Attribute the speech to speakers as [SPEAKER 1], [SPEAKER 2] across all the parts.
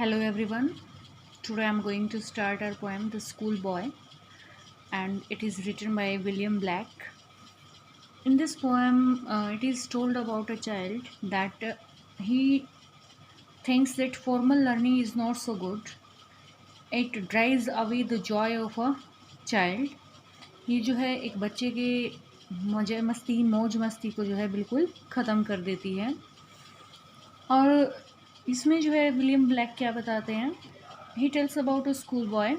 [SPEAKER 1] Hello everyone. Today I'm going to start our poem The School Boy, and it is written by William Black. In this poem, it is told about a child that he thinks that formal learning is not so good. It drives away the joy of a child. ये जो है एक बच्चे के मजे मस्ती मौज मस्ती को जो है बिल्कुल ख़त्म कर देती है। और इसमें जो है विलियम ब्लैक क्या बताते हैं, he tells about a schoolboy,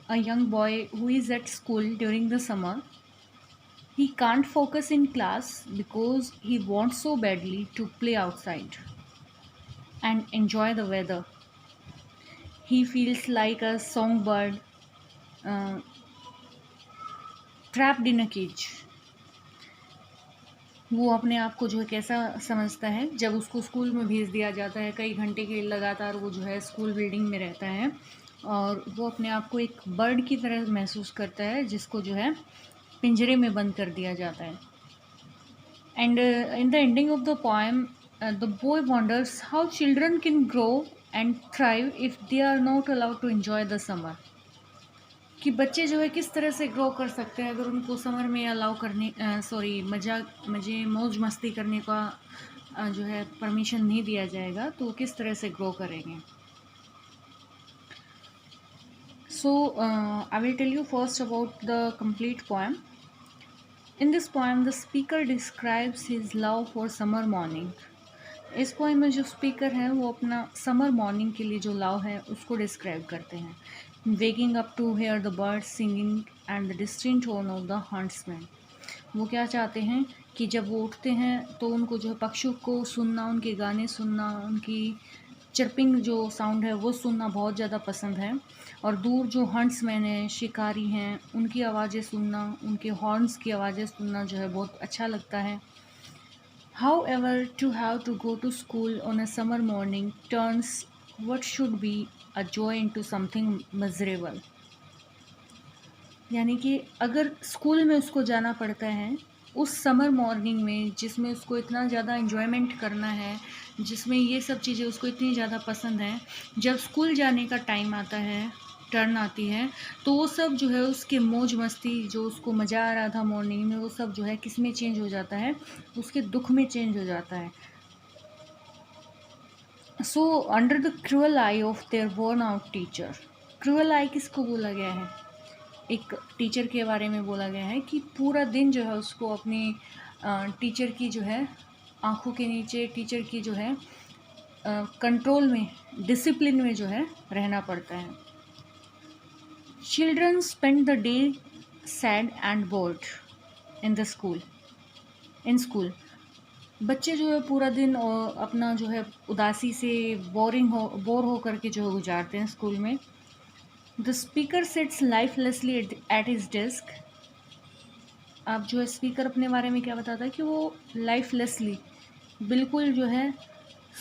[SPEAKER 1] a young boy who is at school during the summer. He can't focus in class because he wants so badly to play outside and enjoy the weather. He feels like a songbird trapped in a cage. वो अपने आप को जो है कैसा समझता है जब उसको स्कूल में भेज दिया जाता है, कई घंटे के लगातार वो जो है स्कूल बिल्डिंग में रहता है और वो अपने आप को एक बर्ड की तरह महसूस करता है जिसको जो है पिंजरे में बंद कर दिया जाता है। And in the ending of the poem the boy wonders how children can grow and thrive if they are not allowed to enjoy the summer. कि बच्चे जो है किस तरह से ग्रो कर सकते हैं अगर उनको समर में अलाउ करने मज़े मौज मस्ती करने का जो है परमिशन नहीं दिया जाएगा तो किस तरह से ग्रो करेंगे। So I will tell you first about the complete poem. In this poem the speaker describes his love for summer morning. इस पोएम में जो स्पीकर है वो अपना समर मॉर्निंग के लिए जो लव है उसको डिस्क्राइब करते हैं। Waking up to hear the birds singing and the distinct tone of the huntsman. वो क्या चाहते हैं कि जब वो उठते हैं तो उनको जो है पक्षियों को सुनना, उनके गाने सुनना, उनकी चर्पिंग जो साउंड है वो सुनना बहुत ज़्यादा पसंद है। और दूर जो हंट्समैन हैं, शिकारी हैं, उनकी आवाज़ें सुनना, उनके हॉर्न्स की आवाज़ें सुनना जो है बहुत अच्छा लगता है। However, to have to go to school on a summer morning turns what should be a joy into something miserable। यानी कि अगर स्कूल में उसको जाना पड़ता है उस समर मॉर्निंग में जिसमें उसको इतना ज़्यादा इन्जॉयमेंट करना है, जिसमें ये सब चीज़ें उसको इतनी ज़्यादा पसंद हैं, जब स्कूल जाने का टाइम आता है, टर्न आती है, तो वो सब जो है उसके मौज मस्ती जो उसको मज़ा आ रहा था मॉर्निंग में वो सब जो है किस में चेंज हो जाता है, उसके दुख में चेंज हो जाता है। So under the cruel eye of their worn out teacher. Cruel eye किसको बोला गया है? एक टीचर के बारे में बोला गया है कि पूरा दिन जो है उसको अपनी टीचर की जो है आंखों के नीचे टीचर की जो है कंट्रोल में, डिसिप्लिन में जो है रहना पड़ता है। Children spend the day sad and board in school. बच्चे जो है पूरा दिन अपना जो है उदासी से बोर हो करके जो है गुजारते हैं स्कूल में। The speaker sits lifelessly at his desk. अब जो है स्पीकर अपने बारे में क्या बताता है कि वो लाइफलेसली बिल्कुल जो है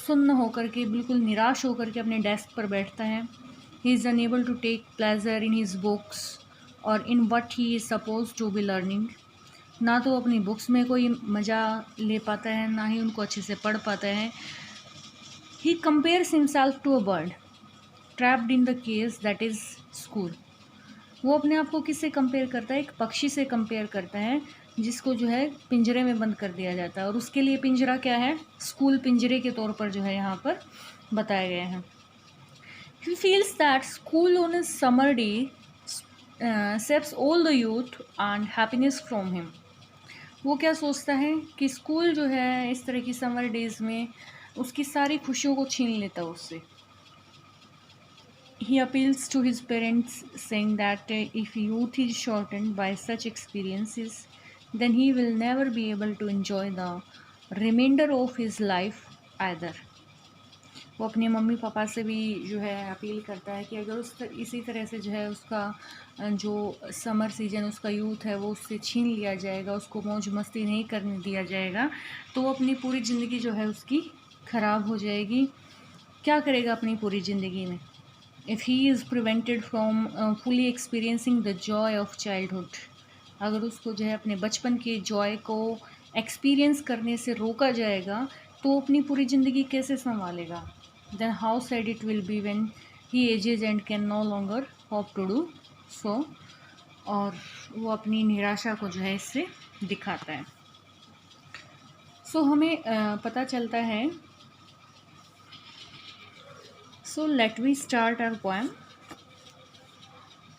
[SPEAKER 1] सुन्न होकर के, बिल्कुल निराश होकर के अपने डेस्क पर बैठता है। He is unable to take pleasure in his books और in what he is suppose to be learning. ना तो अपनी बुक्स में कोई मज़ा ले पाता है, ना ही उनको अच्छे से पढ़ पाता है। He compares himself to a bird trapped in the cage that is school. वो अपने आप को किससे कंपेयर करता है? एक पक्षी से कंपेयर करता है जिसको जो है पिंजरे में बंद कर दिया जाता है, और उसके लिए पिंजरा क्या है? स्कूल पिंजरे के तौर पर जो है यहाँ पर बताए गए हैं। He feels that school on a summer day ceps all the youth and happiness from him. वो क्या सोचता है कि स्कूल जो है इस तरह की समर डेज में उसकी सारी खुशियों को छीन लेता है उससे। He appeals to his parents saying that if youth is shortened by such experiences, then he will never be able to enjoy the remainder of his life either। वो अपने मम्मी पापा से भी जो है अपील करता है कि अगर इसी तरह से जो है उसका जो समर सीजन, उसका यूथ है वो उससे छीन लिया जाएगा, उसको मौज मस्ती नहीं करने दिया जाएगा, तो वो अपनी पूरी ज़िंदगी जो है उसकी ख़राब हो जाएगी। क्या करेगा अपनी पूरी ज़िंदगी में? If he is prevented from fully experiencing the joy of childhood, अगर उसको जो है अपने बचपन के जॉय को एक्सपीरियंस करने से रोका जाएगा तो अपनी पूरी ज़िंदगी कैसे संभालेगा? then how sad it will be when he ages and can no longer hope to do so. और वो अपनी निराशा को जो है इससे दिखाता है. सो हमें पता चलता है. So let we start our poem.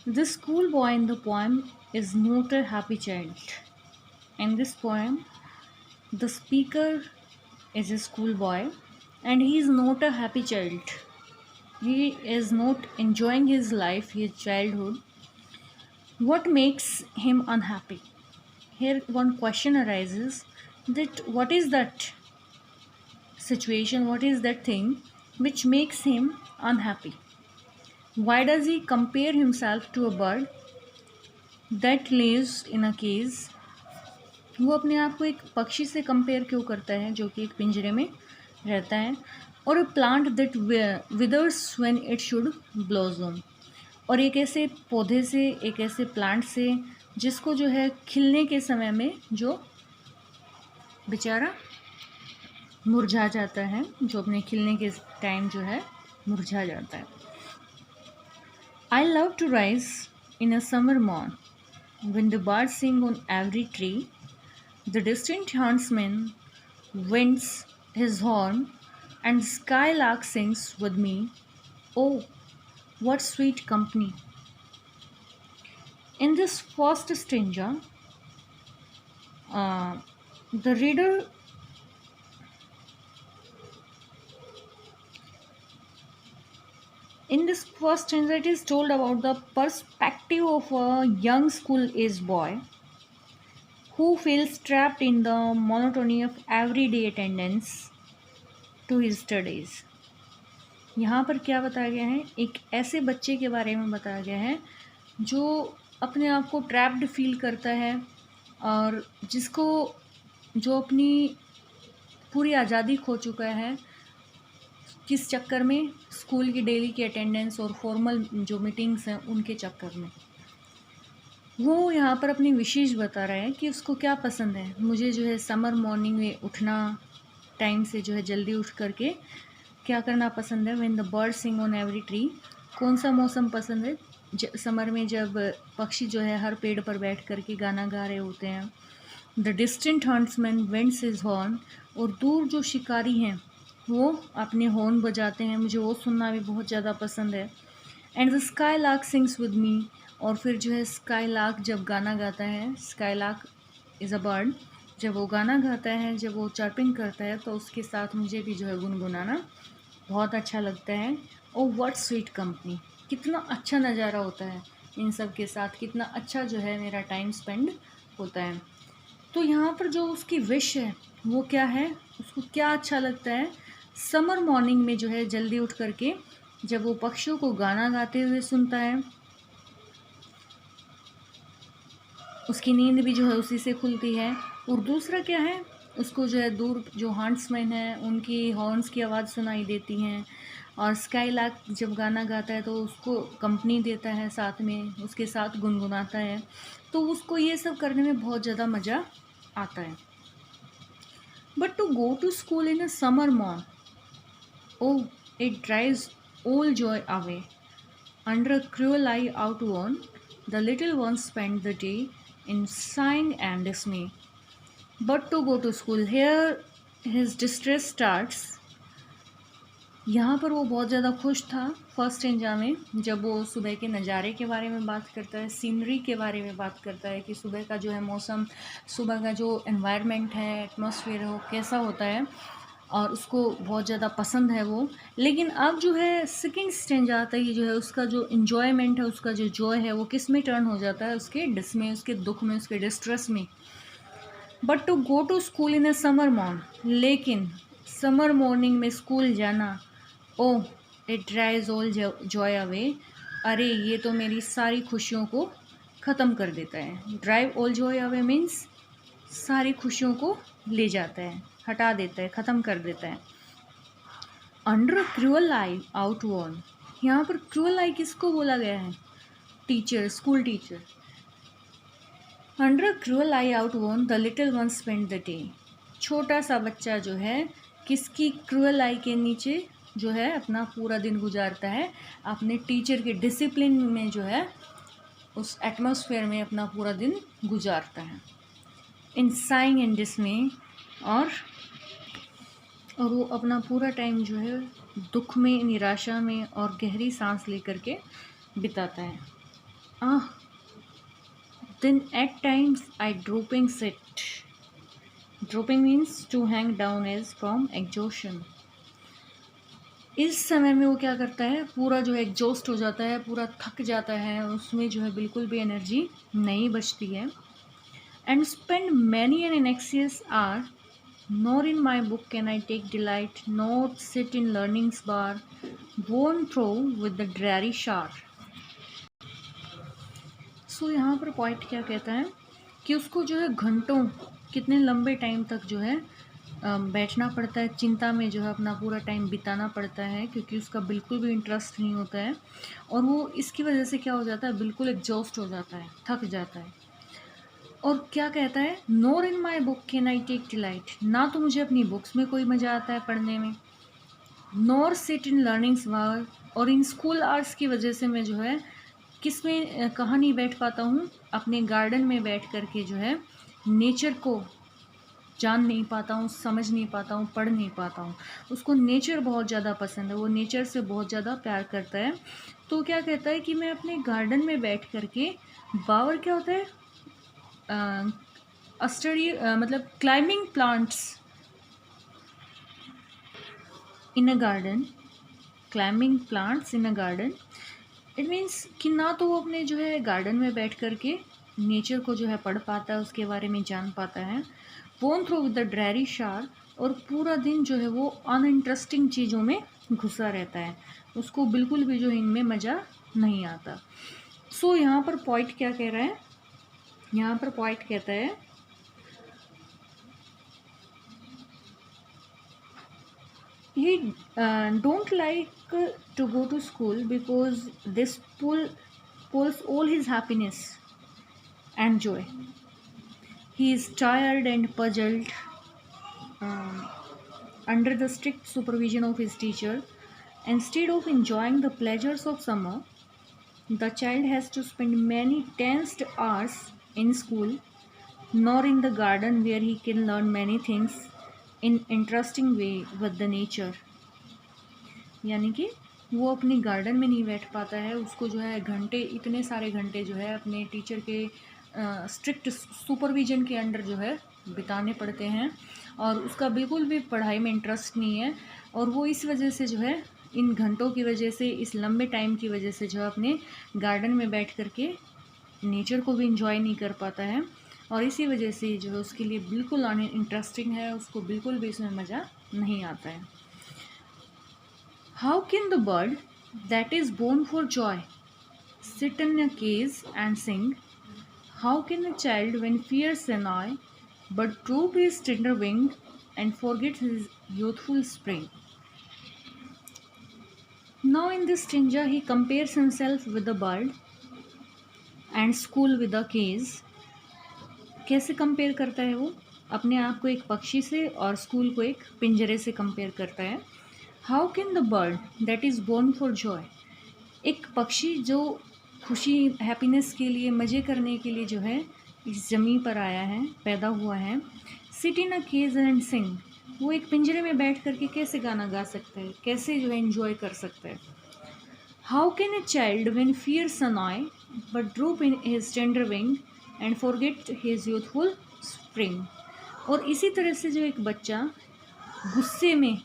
[SPEAKER 1] The schoolboy in the poem is not a happy child. In this poem, the speaker is a schoolboy and he is not a happy child. He is not enjoying his life, his childhood. What makes him unhappy? Here one question arises, that what is that situation, what is that thing which makes him unhappy? Why does he compare himself to a bird that lives in a cage? वो अपने आप को एक पक्षी से compare क्यों करता है जो कि एक पिंजरे में रहता है? और a plant that withers when it should blossom, और एक ऐसे पौधे से, एक ऐसे प्लांट से जिसको जो है खिलने के समय में जो बेचारा मुरझा जाता है, जो अपने खिलने के टाइम जो है मुरझा जाता है. I love to rise in a summer morn when the birds sing on every tree. The distant huntsman winds his horn, and the skylark sings with me. Oh, what sweet company! In this first stanza, the reader it is told about the perspective of a young school-aged boy who feels trapped in the monotony of everyday attendance to his studies. यहाँ पर क्या बताया गया है? एक ऐसे बच्चे के बारे में बताया गया है जो अपने आप को ट्रैप्ड फील करता है और जिसको जो अपनी पूरी आज़ादी खो चुका है, किस चक्कर में? स्कूल की डेली की अटेंडेंस और फॉर्मल जो मीटिंग्स हैं उनके चक्कर में. वो यहाँ पर अपनी विशेष बता रहा है कि उसको क्या पसंद है. मुझे जो है समर मॉर्निंग में उठना, टाइम से जो है जल्दी उठ करके क्या करना पसंद है. When the bird sing on every tree, कौन सा मौसम पसंद है? समर में जब पक्षी जो है हर पेड़ पर बैठ करके गाना गा रहे होते हैं. The distant huntsman winds his horn, और दूर जो शिकारी हैं वो अपने हॉर्न बजाते हैं, मुझे वो सुनना भी बहुत ज़्यादा पसंद है. And the sky lark sings with me, और फिर जो है स्काई लार्क जब गाना गाता है, sky lark is a bird, जब वो गाना गाता है, जब वो चर्पिंग करता है तो उसके साथ मुझे भी जो है गुनगुनाना बहुत अच्छा लगता है. ओ व्हाट स्वीट कंपनी, कितना अच्छा नज़ारा होता है इन सब के साथ, कितना अच्छा जो है मेरा टाइम स्पेंड होता है. तो यहाँ पर जो उसकी विश है वो क्या है, उसको क्या अच्छा लगता है? समर मॉर्निंग में जो है जल्दी उठ करके जब वो पक्षियों को गाना गाते हुए सुनता है, उसकी नींद भी जो है उसी से खुलती है. और दूसरा क्या है, उसको जो है दूर जो हंट्समैन है उनकी हॉर्न्स की आवाज़ सुनाई देती हैं, और स्काई लार्क जब गाना गाता है तो उसको कंपनी देता है, साथ में उसके साथ गुनगुनाता है. तो उसको ये सब करने में बहुत ज़्यादा मज़ा आता है. But to go to school in a summer morn, oh, it drives all joy away. Under a cruel eye outworn, the little ones spend the day in sighing and dismay. But to go to school, here his distress starts. यहाँ पर वो बहुत ज़्यादा खुश था first stanza में, जब वो सुबह के नज़ारे के बारे में बात करता है, सीनरी के बारे में बात करता है कि सुबह का जो है मौसम, सुबह का जो एनवायरनमेंट है, एटमॉस्फेयर है, वो कैसा होता है, और उसको बहुत ज़्यादा पसंद है वो. लेकिन अब जो है सेकेंड स्टेंज आता है, जो है उसका जो इन्जॉयमेंट है, उसका जो जॉय है वो किस में टर्न हो जाता है? उसके डिसमे, उसके दुख में, उसके डिस्ट्रेस में. But to go to school in a summer morn, लेकिन समर मॉर्निंग में स्कूल जाना, oh it drives all joy away, अरे ये तो मेरी सारी खुशियों को ख़त्म कर देता है. Drive all joy away means सारी खुशियों को ले जाता है, हटा देता है, ख़त्म कर देता है. अंडर क्रूअल आई आउटवर्न, यहाँ पर क्रूअल आई किसको बोला गया है? Teacher, school teacher. Under cruel eye outworn the little one spend the day, छोटा सा बच्चा जो है किसकी क्रूअल आई के नीचे, जो है अपना पूरा दिन गुजारता है, अपने टीचर के डिसिप्लिन में जो है उस एटमॉस्फेयर में अपना पूरा दिन गुजारता है। इन साइंग एंड डिसमे, और वो अपना पूरा टाइम जो है दुख में, निराशा में और गहरी सांस लेकर के बिताता है। Then at times I drooping sit. Drooping means to hang down as from exhaustion. इस समय में वो क्या करता है, पूरा जो है एग्जॉस्ट हो जाता है, पूरा थक जाता है, उसमें जो है बिल्कुल भी एनर्जी नहीं बचती है। And spend many an anxious hour, nor in my book can I take delight, nor sit in learning's bar, worn through with the dreary shower. सो यहाँ पर पॉइंट क्या कहता है कि उसको जो है घंटों, कितने लंबे टाइम तक जो है बैठना पड़ता है, चिंता में जो है अपना पूरा टाइम बिताना पड़ता है, क्योंकि उसका बिल्कुल भी इंटरेस्ट नहीं होता है, और वो इसकी वजह से क्या हो जाता है, बिल्कुल एग्जॉस्ट हो जाता है, थक जाता है। और क्या कहता है, nor in my book can I take delight, ना तो मुझे अपनी बुक्स में कोई मज़ा आता है पढ़ने में, नोर सिट इन लर्निंग्स वार, और इन स्कूल आवर्स की वजह से मैं जो है किस में कहाँ नहीं बैठ पाता हूँ, अपने गार्डन में बैठ कर के जो है नेचर को जान नहीं पाता हूँ, समझ नहीं पाता हूँ, पढ़ नहीं पाता हूँ। उसको नेचर बहुत ज़्यादा पसंद है, वो नेचर से बहुत ज़्यादा प्यार करता है। तो क्या कहता है कि मैं अपने गार्डन में बैठ कर के, बावर क्या होता है, स्टडी मतलब climbing plants in a garden, climbing plants in a garden, it means कि ना तो वो अपने जो है गार्डन में बैठ कर के नेचर को जो है पढ़ पाता है, उसके बारे में जान पाता है। बोन थ्रू विद द ड्रायरी शार, और पूरा दिन जो है वो अनइंटरेस्टिंग चीज़ों में घुसा रहता है, उसको बिल्कुल भी जो इनमें मज़ा नहीं आता। सो यहाँ पर पॉइंट क्या कह रहा है, यहाँ पर पॉइंट कहता है he don't like to go to school because this pulls all his happiness and joy. He is tired and puzzled under the strict supervision of his teacher. Instead of enjoying the pleasures of summer, the child has to spend many tensed hours in school, nor in the garden where he can learn many things in interesting way with the nature. यानी कि वो अपने garden में नहीं बैठ पाता है, उसको जो है घंटे, इतने सारे घंटे जो है अपने टीचर के स्ट्रिक्ट सुपरविजन के अंडर जो है बिताने पड़ते हैं, और उसका बिल्कुल भी पढ़ाई में इंटरेस्ट नहीं है, और वो इस वजह से जो है इन घंटों की वजह से, इस लंबे टाइम की वजह से जो है अपने गार्डन में बैठ कर के नेचर को भी इंजॉय नहीं कर पाता है, और इसी वजह से जो है उसके लिए बिल्कुल इंटरेस्टिंग है, उसको बिल्कुल भी इसमें मज़ा नहीं आता है। How can the bird that is born for joy sit in a cage and sing, how can a child when fears annoy but droop his tender wing and forget his youthful spring. Now in this stanza he compares himself with the bird and school with a cage. कैसे compare करता है वो, अपने आप को एक पक्षी से और स्कूल को एक पिंजरे से कंपेयर करता है। How can the bird that is born for joy, एक पक्षी जो खुशी, हैप्पीनेस के लिए, मज़े करने के लिए जो है इस ज़मीन पर आया है, पैदा हुआ है, sit in a cage and sing, वो एक पिंजरे में बैठ करके कैसे गाना गा सकता है, कैसे जो है इन्जॉय कर सकता है। How can a child when fears annoy but droop in his tender wing and forget his youthful spring, और इसी तरह से जो एक बच्चा गुस्से में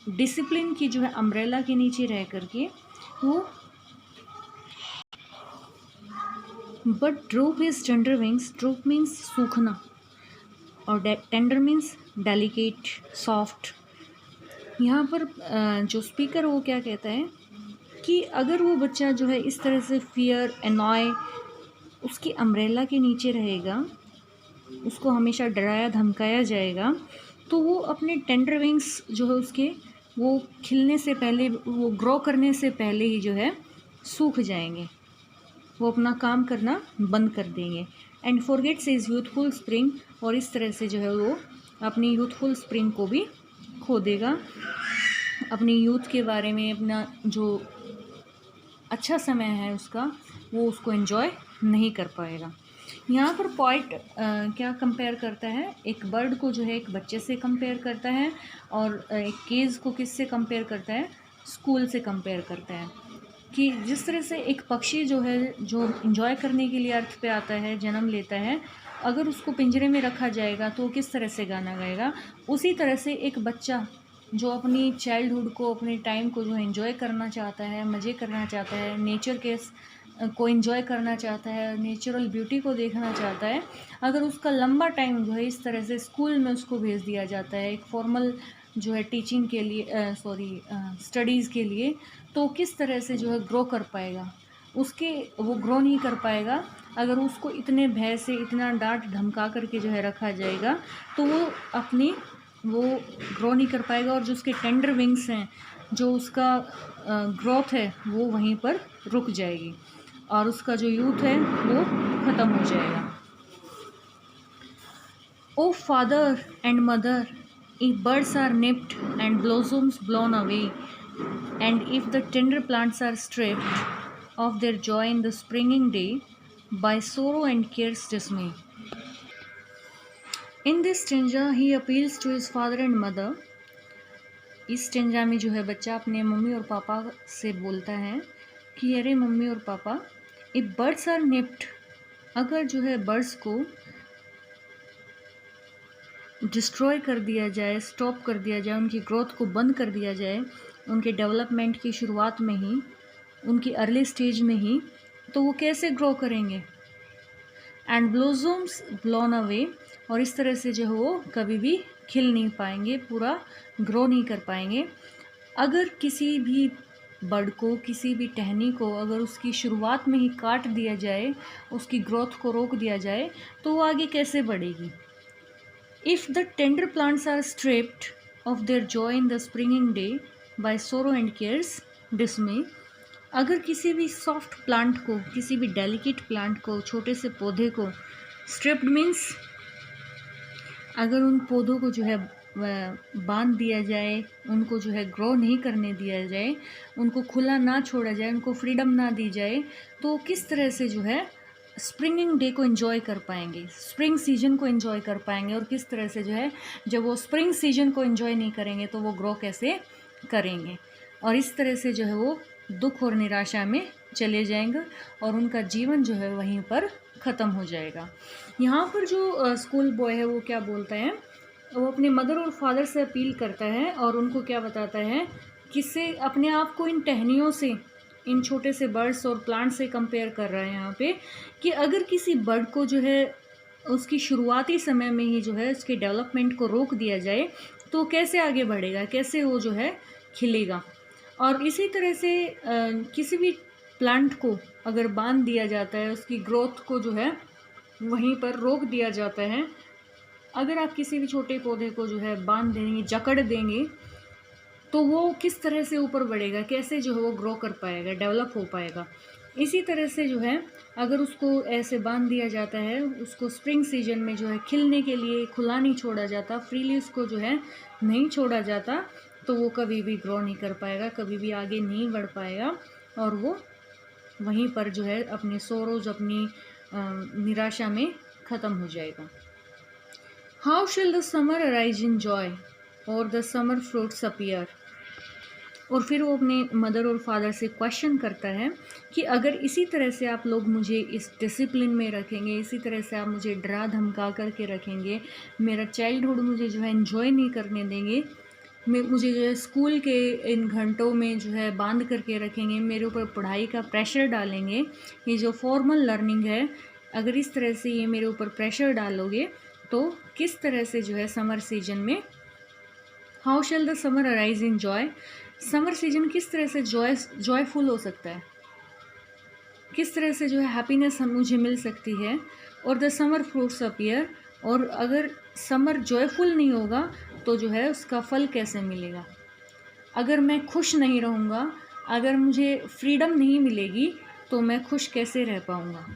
[SPEAKER 1] डिसिप्लिन की जो है अम्ब्रेला के नीचे रह करके वो but droop his tender wings, droop means सूखना और टेंडर मीन्स डेलिकेट, सॉफ्ट। यहाँ पर जो स्पीकर वो क्या कहता है कि अगर वो बच्चा जो है इस तरह से फियर, एनॉय, उसकी अम्ब्रेला के नीचे रहेगा, उसको हमेशा डराया धमकाया जाएगा, तो वो अपने टेंडर विंग्स जो है उसके, वो खिलने से पहले, वो ग्रो करने से पहले ही जो है सूख जाएंगे, वो अपना काम करना बंद कर देंगे। And forgets his youthful spring, और इस तरह से जो है वो अपनी यूथफुल स्प्रिंग को भी खो देगा, अपनी यूथ के बारे में, अपना जो अच्छा समय है उसका, वो उसको एंजॉय नहीं कर पाएगा। यहाँ पर पॉइंट क्या कंपेयर करता है, एक बर्ड को जो है एक बच्चे से कंपेयर करता है, और एक केज को किससे कंपेयर करता है, स्कूल से कंपेयर करता है। कि जिस तरह से एक पक्षी जो है, जो एंजॉय करने के लिए अर्थ पे आता है, जन्म लेता है, अगर उसको पिंजरे में रखा जाएगा तो वो किस तरह से गाना गाएगा, उसी तरह से एक बच्चा जो अपनी चाइल्डहुड को, अपने टाइम को जो एंजॉय करना चाहता है, मज़े करना चाहता है, नेचर के को एंजॉय करना चाहता है, नेचुरल ब्यूटी को देखना चाहता है, अगर उसका लंबा टाइम जो है इस तरह से स्कूल में उसको भेज दिया जाता है एक फॉर्मल जो है टीचिंग के लिए, स्टडीज़ के लिए, तो किस तरह से जो है ग्रो कर पाएगा, उसके वो ग्रो नहीं कर पाएगा। अगर उसको इतने भय से, इतना डांट धमका करके जो है रखा जाएगा, तो वो ग्रो नहीं कर पाएगा, और जो उसके टेंडर विंग्स हैं, जो उसका ग्रोथ है, वो वहीं पर रुक जाएगी, और उसका जो यूथ है वो ख़त्म हो जाएगा। O father and mother, if birds are nipped and blossoms blown away, and if the tender plants are stripped of their joy in the springing day by sorrow and care's dismay. In this stanza he appeals to his father and mother. इस stanza में जो है बच्चा अपने mummy और पापा से बोलता है कि अरे मम्मी और पापा, इफ बर्ड्स आर निप्ड, अगर जो है बर्ड्स को डिस्ट्रॉय कर दिया जाए, स्टॉप कर दिया जाए, उनकी ग्रोथ को बंद कर दिया जाए, उनके डेवलपमेंट की शुरुआत में ही, उनकी अर्ली स्टेज में ही, तो वो कैसे ग्रो करेंगे। एंड ब्लोजम्स ब्लोन अवे, और इस तरह से जो है वो कभी भी खिल नहीं पाएंगे, पूरा ग्रो नहीं कर पाएंगे। अगर किसी भी बर्ड को, किसी भी टहनी को अगर उसकी शुरुआत में ही काट दिया जाए, उसकी ग्रोथ को रोक दिया जाए, तो वो आगे कैसे बढ़ेगी। If the tender plants are stripped of their joy in the springing day by sorrow and care's dismay, अगर किसी भी सॉफ्ट प्लांट को, किसी भी डेलिकेट प्लांट को, छोटे से पौधे को, स्ट्रिप्ड मीन्स अगर उन पौधों को जो है बांध दिया जाए, उनको जो है ग्रो नहीं करने दिया जाए, उनको खुला ना छोड़ा जाए, उनको फ्रीडम ना दी जाए, तो किस तरह से जो है स्प्रिंगिंग डे को एंजॉय कर पाएंगे, स्प्रिंग सीजन को एंजॉय कर पाएंगे। और किस तरह से जो है, जब वो स्प्रिंग सीजन को एंजॉय नहीं करेंगे तो वो ग्रो कैसे करेंगे। और इस तरह से जो है वो दुख और निराशा में चले जाएंगे, और उनका जीवन जो है वहीं पर ख़त्म हो जाएगा। यहाँ पर जो स्कूल बॉय है वो क्या बोलता है, वो अपने मदर और फादर से अपील करता है, और उनको क्या बताता है, किससे, अपने आप को इन टहनियों से, इन छोटे से बर्ड्स और प्लांट से कंपेयर कर रहा है यहाँ पे, कि अगर किसी बर्ड को जो है उसकी शुरुआती समय में ही जो है उसके डेवलपमेंट को रोक दिया जाए, तो कैसे आगे बढ़ेगा, कैसे वो जो है खिलेगा। और इसी तरह से किसी भी प्लांट को अगर बांध दिया जाता है, उसकी ग्रोथ को जो है वहीं पर रोक दिया जाता है, अगर आप किसी भी छोटे पौधे को जो है बांध देंगे, जकड़ देंगे, तो वो किस तरह से ऊपर बढ़ेगा, कैसे जो है वो ग्रो कर पाएगा, डेवलप हो पाएगा। इसी तरह से जो है अगर उसको ऐसे बांध दिया जाता है, उसको स्प्रिंग सीजन में जो है खिलने के लिए खुला नहीं छोड़ा जाता, फ्रीली उसको जो है नहीं छोड़ा जाता, तो वो कभी भी ग्रो नहीं कर पाएगा, कभी भी आगे नहीं बढ़ पाएगा, और वो वहीं पर जो है अपने सोरोज, अपनी निराशा में ख़त्म हो जाएगा। How shall the summer arise in joy और द समर फ्रूट्स अपीयर। और फिर वो अपने मदर और फादर से क्वेश्चन करता है कि अगर इसी तरह से आप लोग मुझे इस डिसिप्लिन में रखेंगे, इसी तरह से आप मुझे डरा धमका करके रखेंगे, मेरा चाइल्डहुड मुझे जो है एंजॉय नहीं करने देंगे, मुझे जो है स्कूल के इन घंटों में जो है बांध करके रखेंगे, मेरे ऊपर पढ़ाई का प्रेशर डालेंगे, ये जो फॉर्मल लर्निंग है, अगर इस तरह से ये मेरे ऊपर प्रेशर डालोगे, तो किस तरह से जो है समर सीजन में, how shall the summer arise in joy, summer season किस तरह से जॉयफुल हो सकता है, किस तरह से जो है हैप्पीनेस मुझे मिल सकती है। और द समर फ्रूट्स अपीयर, और अगर समर जॉयफुल नहीं होगा तो जो है उसका फल कैसे मिलेगा। अगर मैं खुश नहीं रहूँगा, अगर मुझे फ्रीडम नहीं मिलेगी, तो मैं खुश कैसे रह पाऊँगा।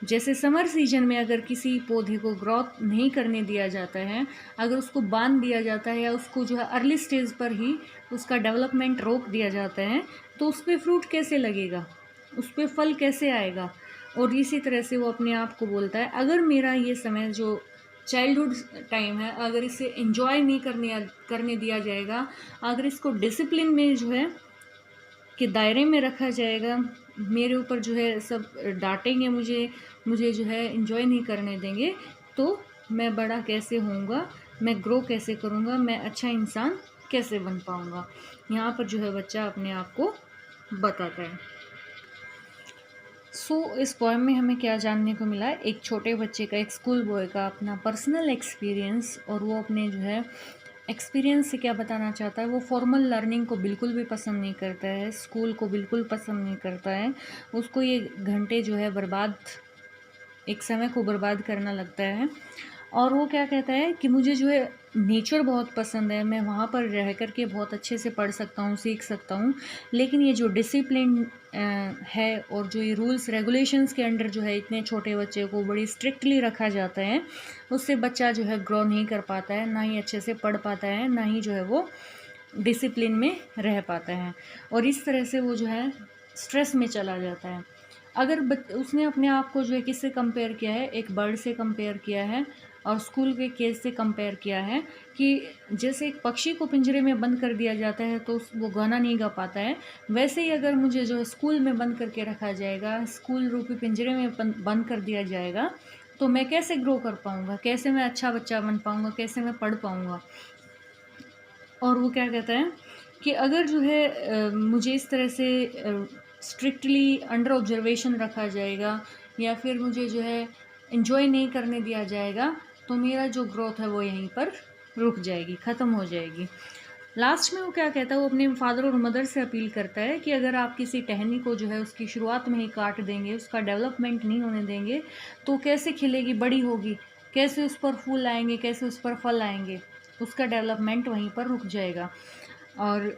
[SPEAKER 1] जैसे समर सीजन में अगर किसी पौधे को ग्रोथ नहीं करने दिया जाता है, अगर उसको बांध दिया जाता है या उसको जो है अर्ली स्टेज पर ही उसका डेवलपमेंट रोक दिया जाता है, तो उस पर फ्रूट कैसे लगेगा, उस पर फल कैसे आएगा। और इसी तरह से वो अपने आप को बोलता है, अगर मेरा ये समय जो चाइल्डहुड टाइम है, अगर इसे एंजॉय नहीं करने दिया जाएगा, अगर इसको डिसिप्लिन में जो है के दायरे में रखा जाएगा, मेरे ऊपर जो है सब डांटेंगे मुझे जो है एंजॉय नहीं करने देंगे, तो मैं बड़ा कैसे होऊंगा, मैं ग्रो कैसे करूंगा, मैं अच्छा इंसान कैसे बन पाऊंगा। यहाँ पर जो है बच्चा अपने आप को बताता है। इस पोएम में हमें क्या जानने को मिला है, एक छोटे बच्चे का, एक स्कूल बॉय का अपना पर्सनल एक्सपीरियंस, और वो अपने जो है एक्सपीरियंस से क्या बताना चाहता है। वो फॉर्मल लर्निंग को बिल्कुल भी पसंद नहीं करता है, स्कूल को बिल्कुल पसंद नहीं करता है, उसको ये घंटे जो है एक समय को बर्बाद करना लगता है। और वो क्या कहता है कि मुझे जो है नेचर बहुत पसंद है, मैं वहाँ पर रह कर के बहुत अच्छे से पढ़ सकता हूँ, सीख सकता हूँ, लेकिन ये जो डिसिप्लिन है और जो ये रूल्स रेगुलेशंस के अंडर जो है इतने छोटे बच्चे को बड़ी स्ट्रिक्टली रखा जाता है, उससे बच्चा जो है ग्रो नहीं कर पाता है, ना ही अच्छे से पढ़ पाता है, ना ही जो है वो डिसिप्लिन में रह पाता है, और इस तरह से वो जो है स्ट्रेस में चला जाता है। अगर उसने अपने आप को जो है किससे कंपेयर किया है, एक बर्ड से कंपेयर किया है, और स्कूल के केस से कंपेयर किया है कि जैसे एक पक्षी को पिंजरे में बंद कर दिया जाता है तो वो गाना नहीं गा पाता है, वैसे ही अगर मुझे जो है स्कूल में बंद करके रखा जाएगा, स्कूल रूपी पिंजरे में बंद कर दिया जाएगा, तो मैं कैसे ग्रो कर पाऊँगा, कैसे मैं अच्छा बच्चा बन पाऊँगा, कैसे मैं पढ़ पाऊँगा। और वो क्या कहता है कि अगर जो है मुझे इस तरह से स्ट्रिक्टली अंडर ऑब्जर्वेशन रखा जाएगा, या फिर मुझे जो है इन्जॉय नहीं करने दिया जाएगा, तो मेरा जो ग्रोथ है वो यहीं पर रुक जाएगी, ख़त्म हो जाएगी। लास्ट में वो क्या कहता है, वो अपने फादर और मदर से अपील करता है कि अगर आप किसी टहनी को जो है उसकी शुरुआत में ही काट देंगे, उसका डेवलपमेंट नहीं होने देंगे, तो कैसे खिलेगी, बड़ी होगी, कैसे उस पर फूल आएंगे, कैसे उस पर फल आएंगे, उसका डेवलपमेंट वहीं पर रुक जाएगा। और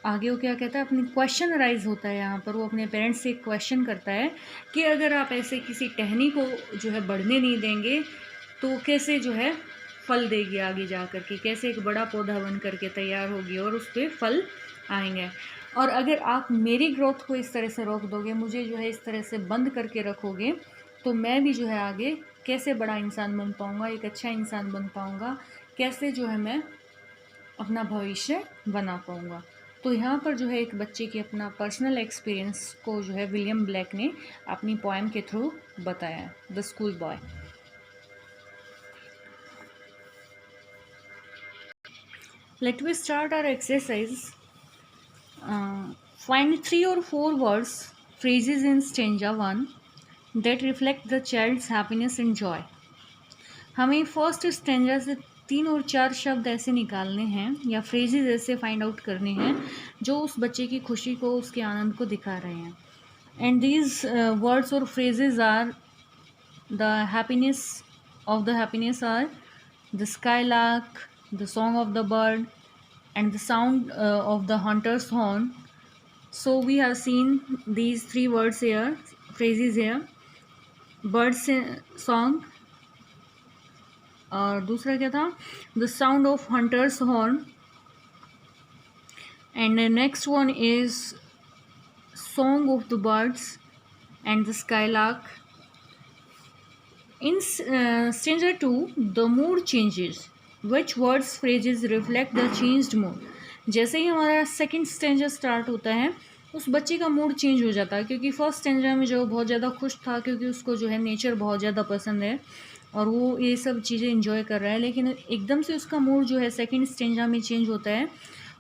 [SPEAKER 1] आगे वो क्या कहता है, अपनी क्वेश्चन राइज होता है यहाँ पर, वो अपने पेरेंट्स से एक क्वेश्चन करता है कि अगर आप ऐसे किसी टहनी को जो है बढ़ने नहीं देंगे, तो कैसे जो है फल देगी आगे जा कर के, कैसे एक बड़ा पौधा बन करके तैयार होगी और उस पर फल आएंगे। और अगर आप मेरी ग्रोथ को इस तरह से रोक दोगे, मुझे जो है इस तरह से बंद करके रखोगे, तो मैं भी जो है आगे कैसे बड़ा इंसान बन पाऊँगा, एक अच्छा इंसान बन पाऊँगा, कैसे जो है मैं अपना भविष्य बना पाऊँगा। तो यहाँ पर जो है एक बच्चे की अपना पर्सनल एक्सपीरियंस को जो है विलियम ब्लैक ने अपनी पोएम के थ्रू बताया, the school boy. Let me start our exercise. Find 3 or 4 words, phrases in stanza 1 that reflect the child's happiness and joy. हमें फर्स्ट स्टेंजा से 3 और 4 शब्द ऐसे निकालने हैं या फ्रेजेस ऐसे फाइंड आउट करने हैं जो उस बच्चे की खुशी को, उसके आनंद को दिखा रहे हैं। एंड दीज वर्ड्स और phrases are the happiness are the skylark, the song of the bird, and the sound of the hunter's horn. So we have seen these 3 words here, phrases here, bird song, और दूसरा क्या था, the sound of hunter's horn, and the next one is song of the birds and the skylark. In stanza 2, the mood changes. Which words phrases reflect the changed mood? जैसे ही हमारा second stanza start होता है, उस बच्चे का mood change हो जाता है, क्योंकि फर्स्ट स्टेंजा में जो बहुत ज़्यादा खुश था, क्योंकि उसको जो है नेचर बहुत ज़्यादा पसंद है और वो ये सब चीज़ें एंजॉय कर रहा है, लेकिन एकदम से उसका मूड जो है सेकंड स्टेंजा में चेंज होता है।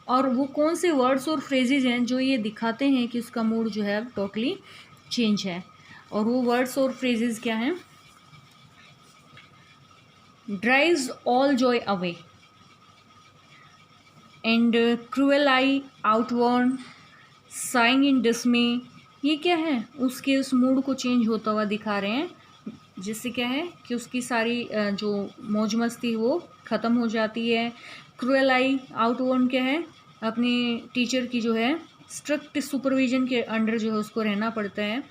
[SPEAKER 1] और वो कौन से वर्ड्स और फ्रेजेज हैं जो ये दिखाते हैं कि उसका मूड जो है टोटली चेंज है, और वो वर्ड्स और फ्रेजेज क्या हैं? drives all joy away, and cruel eye outworn, sighing in dismay. ये क्या है? उसके उस मूड को चेंज होता हुआ दिखा रहे हैं, जिससे क्या है कि उसकी सारी जो मौज मस्ती वो ख़त्म हो जाती है। क्रूएल आई आउटवर्न क्या है? अपने टीचर की जो है स्ट्रिक्ट सुपरविजन के अंडर जो है उसको रहना पड़ता है।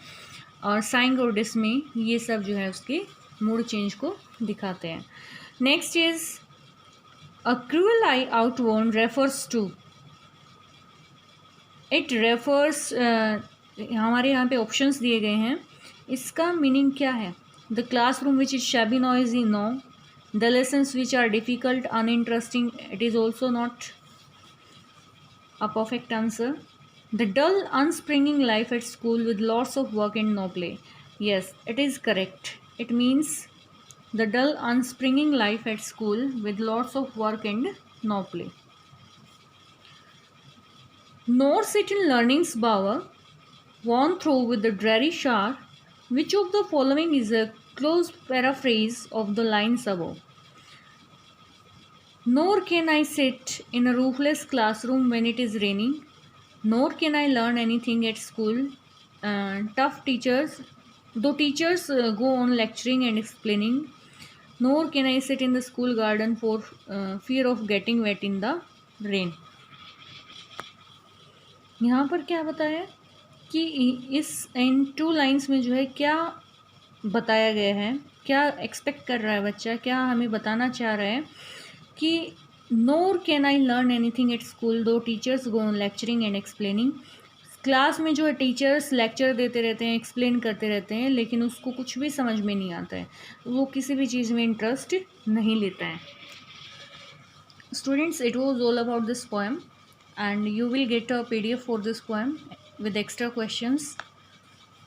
[SPEAKER 1] और साइंग और डिसमे, ये सब जो है उसके मूड चेंज को दिखाते हैं. Next is a cruel eye outworn refers to. It refers, हमारे यहाँ पे ऑप्शंस दिए गए हैं, इसका मीनिंग क्या है? The classroom which is shabby noisy, no. The lessons which are difficult uninteresting, it is also not a perfect answer. The dull, unspringing life at school with lots of work and no play. Yes, it is correct. It means the dull, unspringing life at school with lots of work and no play. Nor sit in learning's bower, worn through with the dreary shower. Which of the following is a close paraphrase of the lines above? Nor can I sit in a roofless classroom when it is raining. Nor can I learn anything at school. Tough teachers, though teachers go on lecturing and explaining. Nor can I sit in the school garden for fear of getting wet in the rain. यहाँ पर क्या बताया कि इस इन 2 lines में जो है क्या बताया गया है, क्या एक्सपेक्ट कर रहा है बच्चा, क्या हमें बताना चाह रहा है कि nor can I learn anything at school though teachers go on lecturing and explaining. Class में जो है टीचर्स लेक्चर देते रहते हैं, एक्सप्लेन करते रहते हैं, लेकिन उसको कुछ भी समझ में नहीं आता है, वो किसी भी चीज़ में इंटरेस्ट नहीं लेता है. Students, it was all about this poem and you will get a PDF for this poem with extra questions.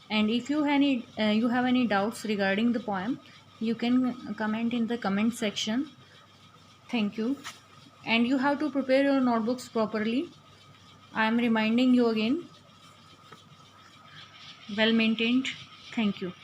[SPEAKER 1] And if you have any doubts regarding the poem, you can comment in the comment section. Thank you. And you have to prepare your notebooks properly. I am reminding you again. Well maintained. Thank you.